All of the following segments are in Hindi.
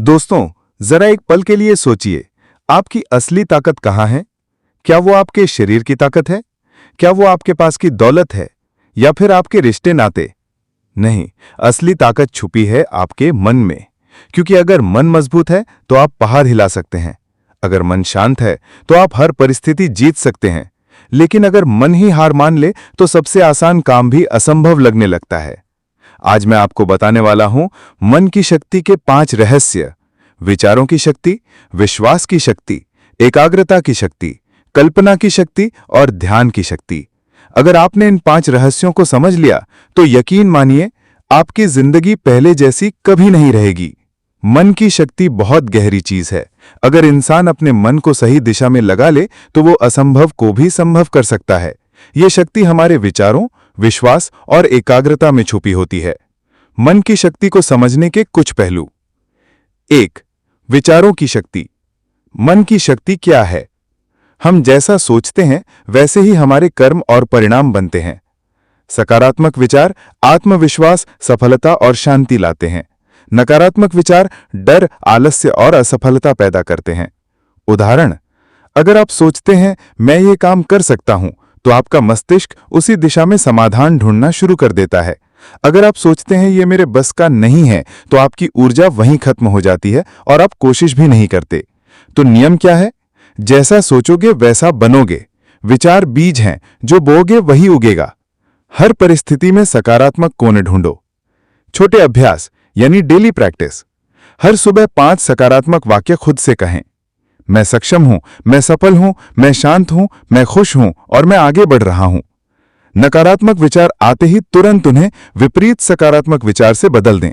दोस्तों, जरा एक पल के लिए सोचिए, आपकी असली ताकत कहाँ है? क्या वो आपके शरीर की ताकत है? क्या वो आपके पास की दौलत है? या फिर आपके रिश्ते नाते? नहीं, असली ताकत छुपी है आपके मन में। क्योंकि अगर मन मजबूत है तो आप पहाड़ हिला सकते हैं। अगर मन शांत है तो आप हर परिस्थिति जीत सकते हैं। लेकिन अगर मन ही हार मान ले तो सबसे आसान काम भी असंभव लगने लगता है। आज मैं आपको बताने वाला हूं मन की शक्ति के 5 रहस्य। विचारों की शक्ति, विश्वास की शक्ति, एकाग्रता की शक्ति, कल्पना की शक्ति और ध्यान की शक्ति। अगर आपने इन 5 रहस्यों को समझ लिया तो यकीन मानिए आपकी जिंदगी पहले जैसी कभी नहीं रहेगी। मन की शक्ति बहुत गहरी चीज है। अगर इंसान अपने मन को सही दिशा में लगा ले तो वो असंभव को भी संभव कर सकता है। ये शक्ति हमारे विचारों, विश्वास और एकाग्रता में छुपी होती है। मन की शक्ति को समझने के कुछ पहलू। 1. विचारों की शक्ति। मन की शक्ति क्या है? हम जैसा सोचते हैं वैसे ही हमारे कर्म और परिणाम बनते हैं। सकारात्मक विचार आत्मविश्वास, सफलता और शांति लाते हैं। नकारात्मक विचार डर, आलस्य और असफलता पैदा करते हैं। उदाहरण, अगर आप सोचते हैं मैं ये काम कर सकता हूं तो आपका मस्तिष्क उसी दिशा में समाधान ढूंढना शुरू कर देता है। अगर आप सोचते हैं ये मेरे बस का नहीं है तो आपकी ऊर्जा वहीं खत्म हो जाती है और आप कोशिश भी नहीं करते। तो नियम क्या है? जैसा सोचोगे वैसा बनोगे। विचार बीज हैं, जो बोओगे वही उगेगा। हर परिस्थिति में सकारात्मक कोण ढूंढो। छोटे अभ्यास यानी डेली प्रैक्टिस। हर सुबह 5 सकारात्मक वाक्य खुद से कहें। मैं सक्षम हूं, मैं सफल हूं, मैं शांत हूं, मैं खुश हूं और मैं आगे बढ़ रहा हूं। नकारात्मक विचार आते ही तुरंत उन्हें विपरीत सकारात्मक विचार से बदल दें।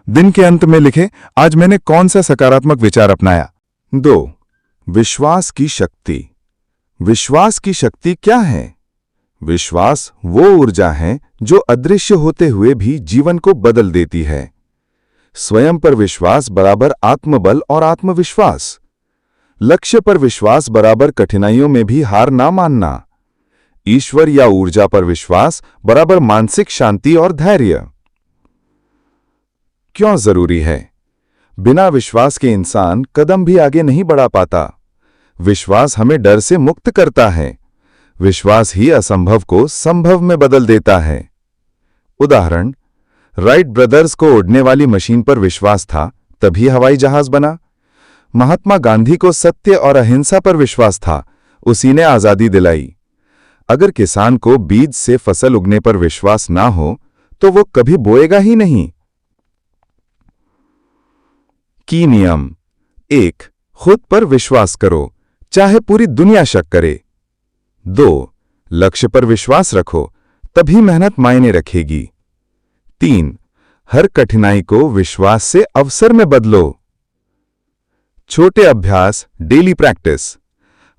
दिन के अंत में लिखें, आज मैंने कौन सा सकारात्मक विचार अपनाया। 2. विश्वास की शक्ति। विश्वास की शक्ति क्या है? विश्वास वो ऊर्जा है जो अदृश्य होते हुए भी जीवन को बदल देती है। स्वयं पर विश्वास बराबर आत्मबल और आत्मविश्वास। लक्ष्य पर विश्वास बराबर कठिनाइयों में भी हार ना मानना। ईश्वर या ऊर्जा पर विश्वास बराबर मानसिक शांति और धैर्य। क्यों जरूरी है? बिना विश्वास के इंसान कदम भी आगे नहीं बढ़ा पाता। विश्वास हमें डर से मुक्त करता है। विश्वास ही असंभव को संभव में बदल देता है। उदाहरण, राइट ब्रदर्स को उड़ने वाली मशीन पर विश्वास था, तभी हवाई जहाज बना। महात्मा गांधी को सत्य और अहिंसा पर विश्वास था, उसी ने आजादी दिलाई। अगर किसान को बीज से फसल उगने पर विश्वास ना हो तो वो कभी बोएगा ही नहीं। की नियम। 1. खुद पर विश्वास करो, चाहे पूरी दुनिया शक करे। 2. लक्ष्य पर विश्वास रखो, तभी मेहनत मायने रखेगी। 3. हर कठिनाई को विश्वास से अवसर में बदलो। छोटे अभ्यास डेली प्रैक्टिस।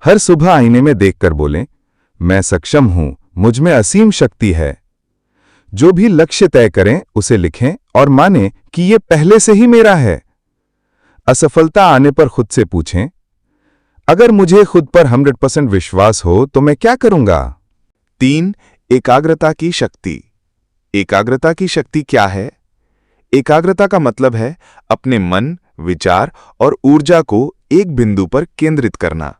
हर सुबह आईने में देखकर बोलें, मैं सक्षम हूं, मुझ में असीम शक्ति है। जो भी लक्ष्य तय करें उसे लिखें और मानें कि यह पहले से ही मेरा है। असफलता आने पर खुद से पूछें, अगर मुझे खुद पर 100% विश्वास हो तो मैं क्या करूंगा। 3. एकाग्रता की शक्ति। एकाग्रता की शक्ति क्या है? एकाग्रता का मतलब है अपने मन, विचार और ऊर्जा को एक बिंदु पर केंद्रित करना।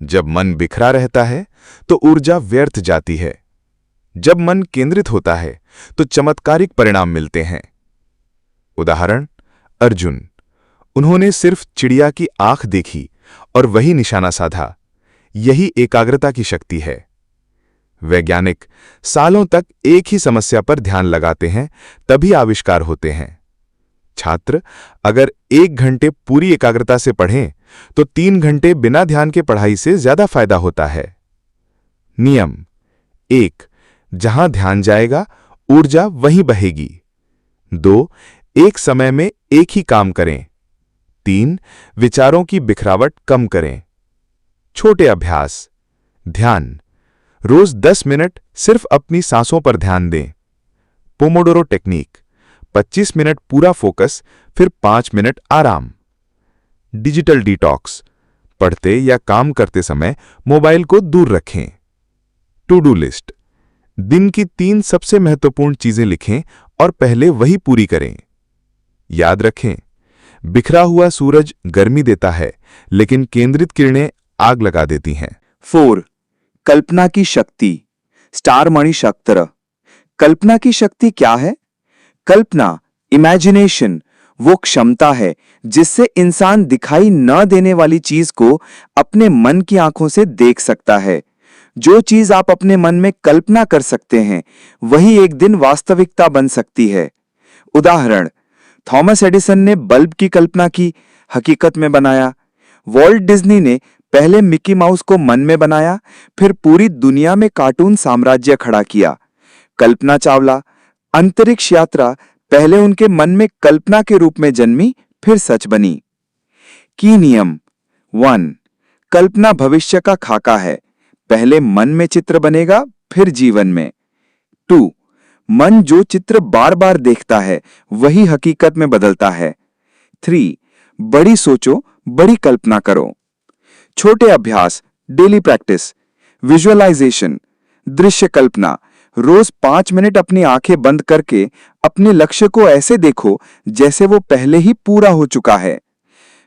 जब मन बिखरा रहता है तो ऊर्जा व्यर्थ जाती है। जब मन केंद्रित होता है तो चमत्कारिक परिणाम मिलते हैं। उदाहरण, अर्जुन। उन्होंने सिर्फ चिड़िया की आंख देखी और वही निशाना साधा। यही एकाग्रता की शक्ति है। वैज्ञानिक सालों तक एक ही समस्या पर ध्यान लगाते हैं, तभी आविष्कार होते हैं। छात्र अगर 1 घंटे पूरी एकाग्रता से पढ़ें तो 3 घंटे बिना ध्यान के पढ़ाई से ज्यादा फायदा होता है। नियम। 1. जहां ध्यान जाएगा ऊर्जा वहीं बहेगी। 2. एक समय में एक ही काम करें। 3. विचारों की बिखरावट कम करें। छोटे अभ्यास। ध्यान। रोज 10 मिनट सिर्फ अपनी सांसों पर ध्यान दें। Pomodoro technique. 25 मिनट पूरा फोकस, फिर 5 मिनट आराम। Digital detox. पढ़ते या काम करते समय मोबाइल को दूर रखें। To do list. दिन की 3 सबसे महत्वपूर्ण चीजें लिखें और पहले वही पूरी करें। याद रखें, बिखरा हुआ सूरज गर्मी देता है, लेकिन केंद्रित किरणें आग लगा देती हैं। 4. कल्पना की शक्ति, स्टार मणि शक्तिर। कल्पना की शक्ति क्या है? कल्पना, इमेजिनेशन, वो क्षमता है जिससे इंसान दिखाई न देने वाली चीज को अपने मन की आंखों से देख सकता है। जो चीज आप अपने मन में कल्पना कर सकते हैं, वही एक दिन वास्तविकता बन सकती है। उदाहरण, थॉमस एडिसन ने बल्ब की कल्पना की, हकीकत में बनाया। वॉल्ट डिज्नी ने पहले मिकी माउस को मन में बनाया, फिर पूरी दुनिया में कार्टून साम्राज्य खड़ा किया। कल्पना चावला, अंतरिक्ष यात्रा पहले उनके मन में कल्पना के रूप में जन्मी, फिर सच बनी। की नियम 1. कल्पना भविष्य का खाका है, पहले मन में चित्र बनेगा, फिर जीवन में। 2. मन जो चित्र बार बार देखता है, वही हकीकत में बदलता है। 3. बड़ी सोचो, बड़ी कल्पना करो। छोटे अभ्यास, डेली प्रैक्टिस। विजुअलाइजेशन, दृश्य कल्पना। रोज 5 मिनट अपनी आंखें बंद करके अपने लक्ष्य को ऐसे देखो जैसे वो पहले ही पूरा हो चुका है।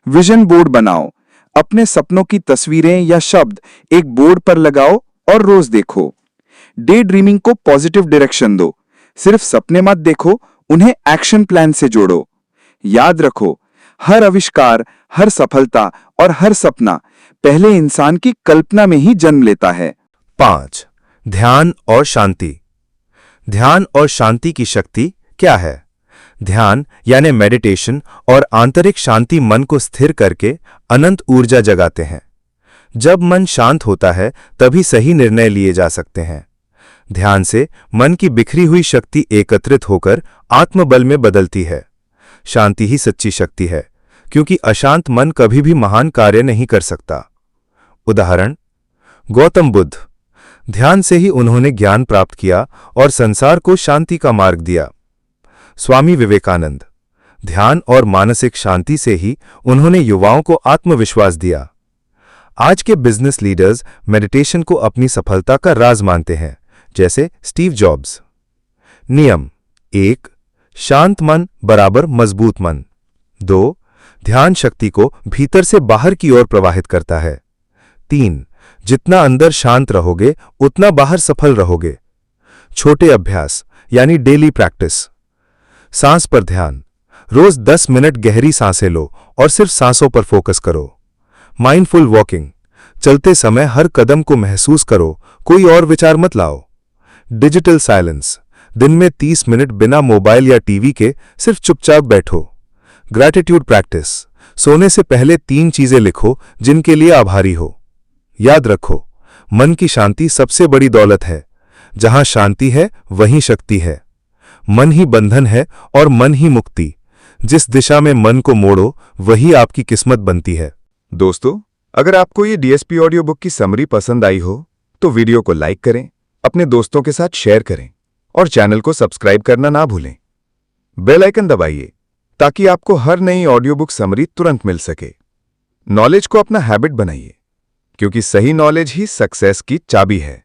विजन बोर्ड बनाओ, अपने सपनों की तस्वीरें या शब्द एक बोर्ड पर लगाओ और रोज देखो। डे ड्रीमिंग को पॉजिटिव डायरेक्शन दो, सिर्फ सपने मत देखो, उन्हें एक्शन प्लान से जोड़ो। याद रखो, हर आविष्कार, हर सफलता और हर सपना पहले इंसान की कल्पना में ही जन्म लेता है। 5. ध्यान और शांति। ध्यान और शांति की शक्ति क्या है? ध्यान यानी मेडिटेशन और आंतरिक शांति मन को स्थिर करके अनंत ऊर्जा जगाते हैं। जब मन शांत होता है, तभी सही निर्णय लिए जा सकते हैं। ध्यान से मन की बिखरी हुई शक्ति एकत्रित होकर आत्मबल में बदलती है। शांति ही सच्ची शक्ति है, क्योंकि अशांत मन कभी भी महान कार्य नहीं कर सकता। उदाहरण, गौतम बुद्ध, ध्यान से ही उन्होंने ज्ञान प्राप्त किया और संसार को शांति का मार्ग दिया। स्वामी विवेकानंद, ध्यान और मानसिक शांति से ही उन्होंने युवाओं को आत्मविश्वास दिया। आज के बिजनेस लीडर्स मेडिटेशन को अपनी सफलता का राज मानते हैं, जैसे स्टीव जॉब्स। नियम 1. शांत मन बराबर मजबूत मन। 2. ध्यान शक्ति को भीतर से बाहर की ओर प्रवाहित करता है। 3. जितना अंदर शांत रहोगे, उतना बाहर सफल रहोगे। छोटे अभ्यास यानी डेली प्रैक्टिस। सांस पर ध्यान, रोज 10 मिनट गहरी सांसें लो और सिर्फ सांसों पर फोकस करो। माइंडफुल वॉकिंग, चलते समय हर कदम को महसूस करो, कोई और विचार मत लाओ। डिजिटल साइलेंस, दिन में 30 मिनट बिना मोबाइल या टीवी के सिर्फ चुपचाप बैठो। ग्रैटिट्यूड प्रैक्टिस, सोने से पहले 3 चीजें लिखो जिनके लिए आभारी हो। याद रखो, मन की शांति सबसे बड़ी दौलत है। जहां शांति है, वहीं शक्ति है। मन ही बंधन है और मन ही मुक्ति। जिस दिशा में मन को मोड़ो, वही आपकी किस्मत बनती है। दोस्तों, अगर आपको ये डीएसपी ऑडियो बुक की समरी पसंद आई हो, तो वीडियो को लाइक करें, अपने दोस्तों के साथ शेयर करें और चैनल को सब्सक्राइब करना ना भूलें। बेल आइकन दबाइए ताकि आपको हर नई ऑडियो बुक समरी तुरंत मिल सके। नॉलेज को अपना हैबिट बनाइए, क्योंकि सही नॉलेज ही सक्सेस की चाबी है।